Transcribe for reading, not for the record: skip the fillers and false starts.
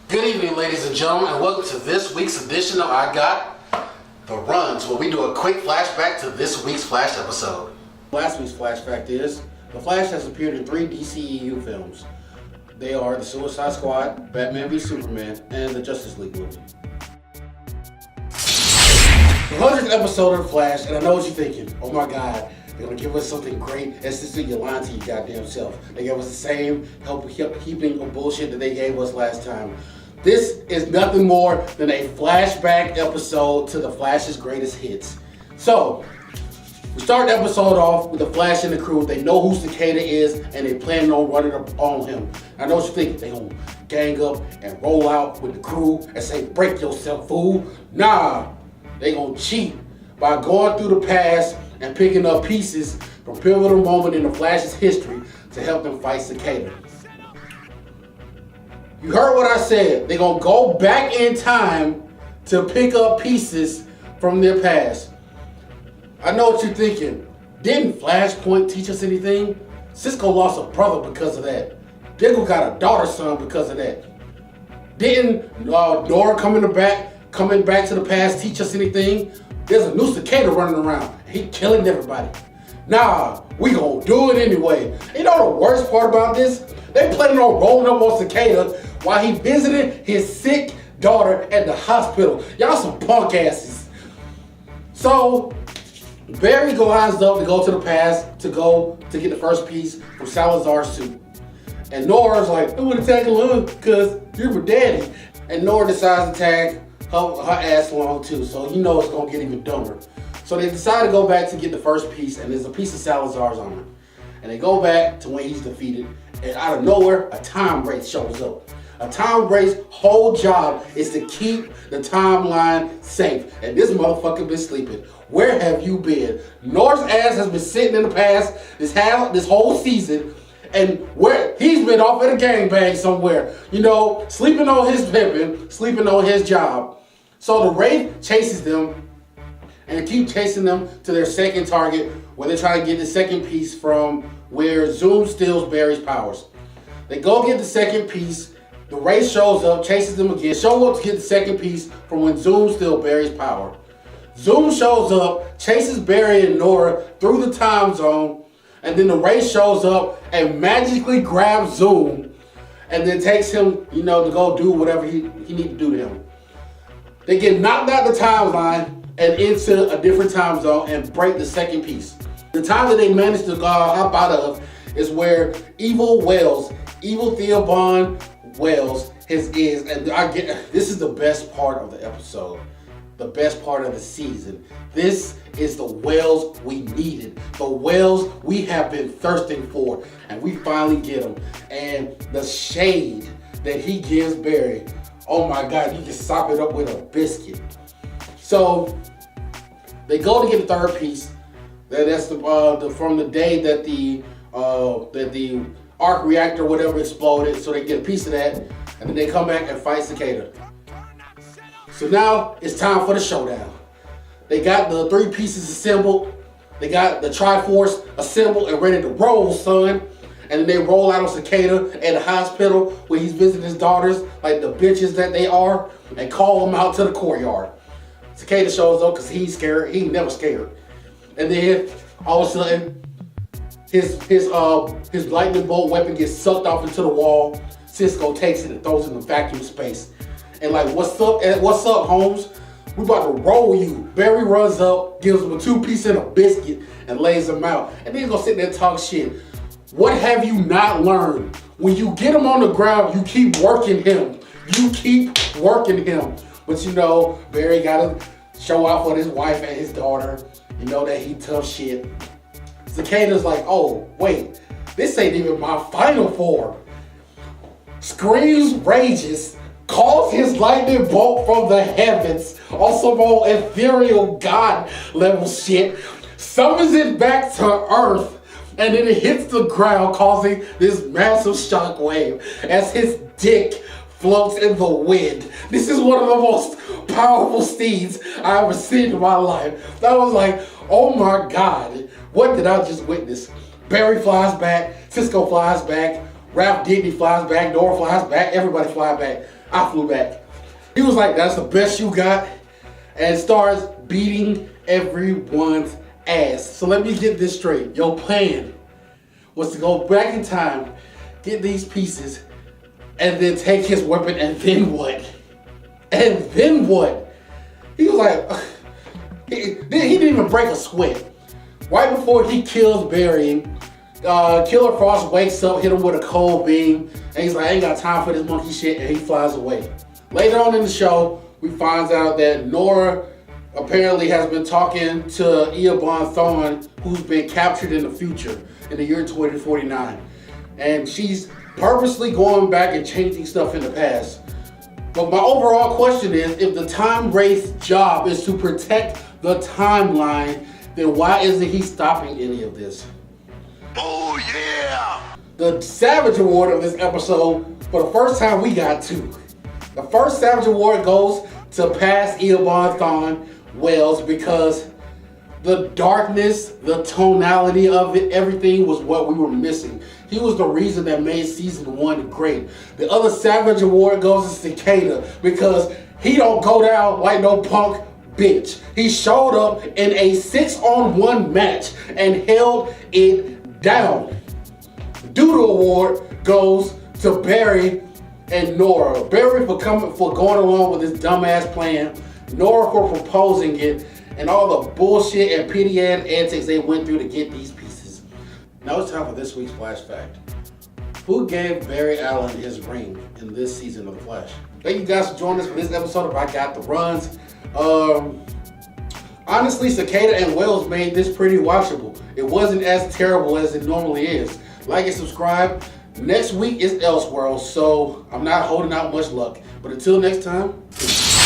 Good evening, ladies and gentlemen, and welcome to this week's edition of I Got the Runs, where we do a quick flashback to this week's Flash episode. Last week's flashback is, The Flash has appeared in 3 DCEU films. They are The Suicide Squad, Batman v Superman, and the Justice League movie. The 100th episode of The Flash, and I know what you're thinking. Oh my God, they're gonna give us something great. That's just you're lying to your goddamn self. They gave us the same heaping of bullshit that they gave us last time. This is nothing more than a flashback episode to The Flash's greatest hits. So, we start the episode off with The Flash and the crew. They know who Cicada is, and they plan on running up on him. I know what you're thinking. They gonna gang up and roll out with the crew and say, "Break yourself, fool." Nah, they gonna cheat by going through the past and picking up pieces from pivotal moment in The Flash's history to help them fight Cicada. You heard what I said. They're going to go back in time to pick up pieces from their past. I know what you're thinking. Didn't Flashpoint teach us anything? Cisco lost a brother because of that. Diggle got a daughter son because of that. Didn't Nora coming back to the past teach us anything? There's a new Cicada running around. He killing everybody. Nah, we gonna do it anyway. You know the worst part about this? They planning on rolling up on Cicada while he visited his sick daughter at the hospital. Y'all some punk asses. So, Barry lines up to go to the past to get the first piece from Salazar's suit. And Nora's like, I want to tag along because you're my daddy. And Nora decides to tag her ass along too. So you know it's going to get even dumber. So they decide to go back to get the first piece, and there's a piece of Salazar's on it. And they go back to when he's defeated, and out of nowhere, a time wraith shows up. A time wraith's whole job is to keep the timeline safe. And this motherfucker been sleeping. Where have you been? Nora's ass has been sitting in the past this whole season, and where he's been off at a gangbang somewhere. You know, sleeping on his pimping, sleeping on his job. So the wraith chases them, and they keep chasing them to their second target, where they're trying to get the second piece from where Zoom steals Barry's powers. They go get the second piece. The wraith shows up, chases them again, show up to get the second piece from when Zoom steals Barry's power. Zoom shows up, chases Barry and Nora through the time zone, and then the wraith shows up and magically grabs Zoom, and then takes him, to go do whatever he needs to do to him. They get knocked out the timeline and into a different time zone and break the second piece. The time that they managed to hop out of is where Evil Theobald Wells is, and this is the best part of the episode, the best part of the season. This is the Wells we needed, the Wells we have been thirsting for, and we finally get him. And the shade that he gives Barry, oh my God, you can sop it up with a biscuit. So they go to get the third piece. That's from the day that the arc reactor, whatever, exploded. So they get a piece of that, and then they come back and fight Cicada. So now it's time for the showdown. They got the 3 pieces assembled. They got the Triforce assembled and ready to roll, son. And then they roll out on Cicada at the hospital where he's visiting his daughters, like the bitches that they are, and call them out to the courtyard. Cicada shows up because he's scared. He ain't never scared. And then all of a sudden, his lightning bolt weapon gets sucked off into the wall. Cisco takes it and throws it in the vacuum space. And like, what's up, Holmes? We about to roll you. Barry runs up, gives him a 2-piece and a biscuit, and lays him out. And then he's gonna sit there and talk shit. What have you not learned? When you get him on the ground, you keep working him. But Barry gotta show out for his wife and his daughter. You know that he tough shit. Cicada's like, oh, wait, this ain't even my final form. Screams, rages, calls his lightning bolt from the heavens, also more ethereal god level shit, summons it back to Earth, and then it hits the ground, causing this massive shockwave as his dick floats in the wind. This is one of the most powerful scenes I've ever seen in my life. I was like, oh my God, what did I just witness? Barry flies back, Cisco flies back, Ralph Didney flies back, Nora flies back, everybody flies back. I flew back. He was like, that's the best you got, and starts beating everyone's ass. So let me get this straight. Your plan was to go back in time, get these pieces, and then take his weapon, and then what? And then what? He was like, he didn't even break a sweat. Right before he kills Barry, Killer Frost wakes up, hit him with a cold beam, and he's like, I ain't got time for this monkey shit, and he flies away. Later on in the show, we find out that Nora apparently has been talking to Eobon Thawne, who's been captured in the future, in the year 2049. And she's purposely going back and changing stuff in the past. But my overall question is, if the Time Wraith's job is to protect the timeline, then why isn't he stopping any of this? Oh yeah! The Savage Award of this episode, for the first time we got two. The first Savage Award goes to past Eobon Thawne Wells because the darkness, the tonality of it, everything was what we were missing. He was the reason that made season 1 great. The other Savage Award goes to Cicada because he don't go down like no punk bitch. He showed up in a 6-on-1 match and held it down. The Doodle Award goes to Barry and Nora. Barry for going along with his dumbass plan, Nora for proposing it, and all the bullshit and pity antics they went through to get these pieces. Now it's time for this week's Flash Fact. Who gave Barry Allen his ring in this season of The Flash? Thank you guys for joining us for this episode of I Got the Runs. Honestly, Cicada and Wells made this pretty watchable. It wasn't as terrible as it normally is. Like and subscribe. Next week is Elseworld, so I'm not holding out much luck. But until next time, peace.